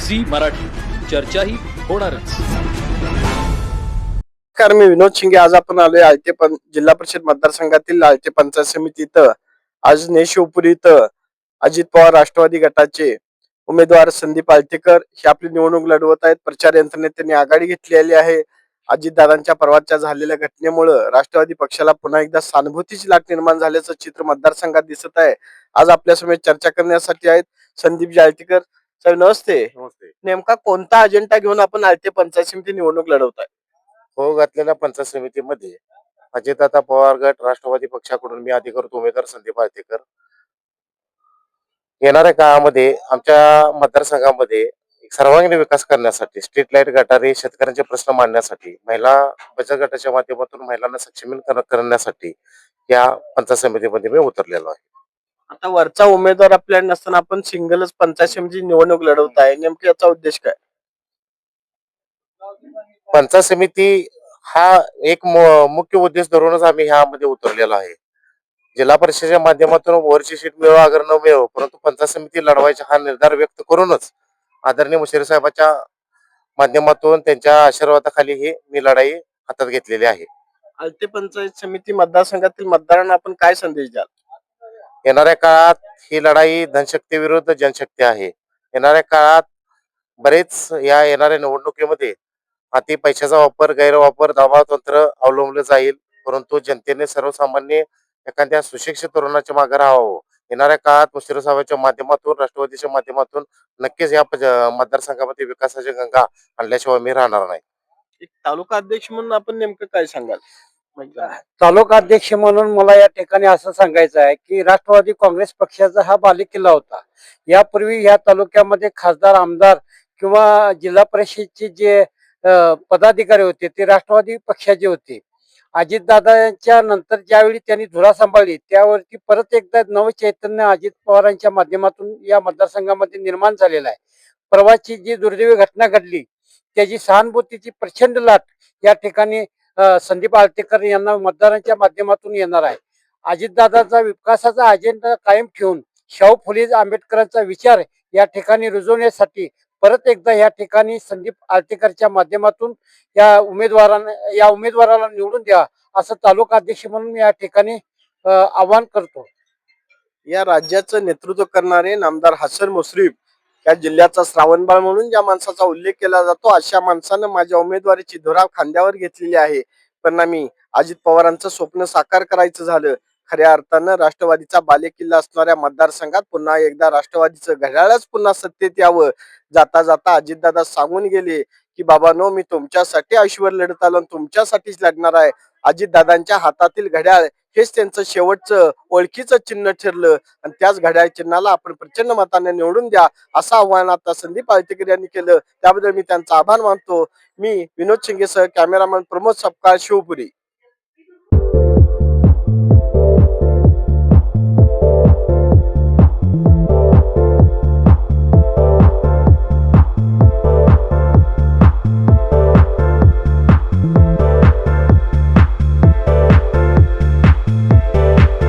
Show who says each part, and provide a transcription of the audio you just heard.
Speaker 1: Zee Marathi, चर्चा ही होणारच.
Speaker 2: नमस्कार, मी विनोद शिंगे. आज आपण आलोय जिल्हा परिषद मतदारसंघातील आळते पंचायत समिती इथं. आज शिवपुरी इथं अजित पवार राष्ट्रवादी गटाचे उमेदवार संदीप आळतेकर हे आपली निवडणूक लढवत आहेत. प्रचार यंत्रणेत त्यांनी आघाडी घेतलेली आहे. अजितदादांच्या परवाच्या झालेल्या घटनेमुळे राष्ट्रवादी पक्षाला पुन्हा एकदा सहानुभूतीची लाट निर्माण झाल्याचं चित्र मतदारसंघात दिसत आहे. आज आपल्यासमोर चर्चा करण्यासाठी आहेत संदीप आळतेकर. साहेब नमस्ते.
Speaker 3: नमस्ते.
Speaker 2: नेमका कोणता अजेंडा घेऊन आपण आळते पंचायत समिती निवडणूक लढवत आहे?
Speaker 3: हो घातलेल्या पंचायत समितीमध्ये अजितदादा पवार गट राष्ट्रवादी पक्षाकडून मी अधिकृत उमेदवार संदीप आळतेकर. येणाऱ्या काळामध्ये आमच्या मतदारसंघामध्ये एक सर्वांगीण विकास करण्यासाठी, स्ट्रीट लाईट, गटारी, शेतकऱ्यांचे प्रश्न मांडण्यासाठी, महिला बचत गटाच्या माध्यमातून महिलांना सक्षमीकरण करण्यासाठी या पंचायत समितीमध्ये मी उतरलेलो आहे.
Speaker 2: आता वरचा उमेदवार आपल्याला नसताना आपण सिंगलच पंचायत समिती निवडणूक लढवत आहे. नेमका याचा उद्देश काय?
Speaker 3: पंचायत समिती हा एक मुख्य उद्देश धरूनच आम्ही ह्यामध्ये उतरलेलो आहे. जिल्हा परिषदेच्या माध्यमातून वरची सीट मिळो अगर न मिळो, परंतु पंचायत समिती लढवायचा हा निर्धार व्यक्त करूनच आदरणीय मुश्रीफ साहेबांच्या माध्यमातून त्यांच्या आशीर्वादाखाली ही मी लढाई हातात घेतलेली आहे.
Speaker 2: आळते पंचायत समिती मतदारसंघातील मतदारांना आपण काय संदेश द्याल?
Speaker 3: येणाऱ्या काळात ही लढाई धनशक्ती विरुद्ध जनशक्ती आहे. येणाऱ्या काळात बरेच या येणाऱ्या निवडणुकीमध्ये अति पैशाचा वापर, गैरवापर, दबाव तंत्र अवलंबलं जाईल, परंतु जनतेने सर्वसामान्य एखाद्या सुशिक्षित तरुणाच्या मागे राहावं. येणाऱ्या काळात मुश्रीफ साहेबांच्या माध्यमातून, राष्ट्रवादीच्या माध्यमातून नक्कीच या मतदारसंघामध्ये विकासाची गंगा आणल्याशिवाय मी राहणार नाही.
Speaker 2: एक तालुका अध्यक्ष म्हणून आपण नेमकं काय सांगाल?
Speaker 4: तालुका अध्यक्ष म्हणून मला या ठिकाणी असं सांगायचं आहे की राष्ट्रवादी काँग्रेस पक्षाचा हा बालेकिल्ला होता. यापूर्वी या तालुक्यामध्ये खासदार, आमदार किंवा जिल्हा परिषदचे जे पदाधिकारी होते ते राष्ट्रवादी पक्षाचे होते. अजितदादांच्या नंतर ज्यावेळी त्यांनी धुरा सांभाळली त्यावरती परत एकदा नवचैतन्य अजित पवारांच्या माध्यमातून या मतदारसंघामध्ये निर्माण झालेला आहे. परवाची जी दुर्दैवी घटना घडली त्याची सहानुभूतीची प्रचंड लाट या ठिकाणी संदीप आळतेकर यांना मतदारांच्या माध्यमातून येणार आहे. अजितदादाचा विकासाचा अजेंडा कायम ठेवून शाहू फुले आंबेडकरांचा विचार या ठिकाणी रुजवण्यासाठी परत एकदा या ठिकाणी संदीप आळतेकरच्या माध्यमातून या उमेदवाराला निवडून द्या असं तालुका अध्यक्ष म्हणून मी या ठिकाणी आवाहन करतो.
Speaker 2: या राज्याचं नेतृत्व करणारे नामदार हसन मुश्रीफ या जिल्ह्याचा श्रावणबाळ म्हणून ज्या माणसाचा उल्लेख केला जातो, अशा माणसानं माझ्या उमेदवारीची धुरा खांद्यावर घेतलेली आहे. परिणामी अजित पवारांचं स्वप्न साकार करायचं झालं. खऱ्या अर्थानं राष्ट्रवादीचा बालेकिल्ला असणाऱ्या मतदारसंघात पुन्हा एकदा राष्ट्रवादीचं घड्याळच पुन्हा सत्तेत यावं. जाता जाता अजितदादा सांगून गेले की बाबांनो, मी तुमच्यासाठी आयुष्यभर लढत आलो, तुमच्यासाठीच लढणार आहे. अजितदादांच्या हातातील घड्याळ हेच त्यांचं शेवटचं ओळखीचं चिन्ह ठरलं आणि त्याच घड्याळ चिन्हाला आपण प्रचंड मताने निवडून द्या असं आव्हान आता संदीप आळतेकर यांनी केलं. त्याबद्दल मी त्यांचा आभार मानतो. मी विनोद शिंगेसह कॅमेरामॅन प्रमोद सपकाळ, शिवपुरी.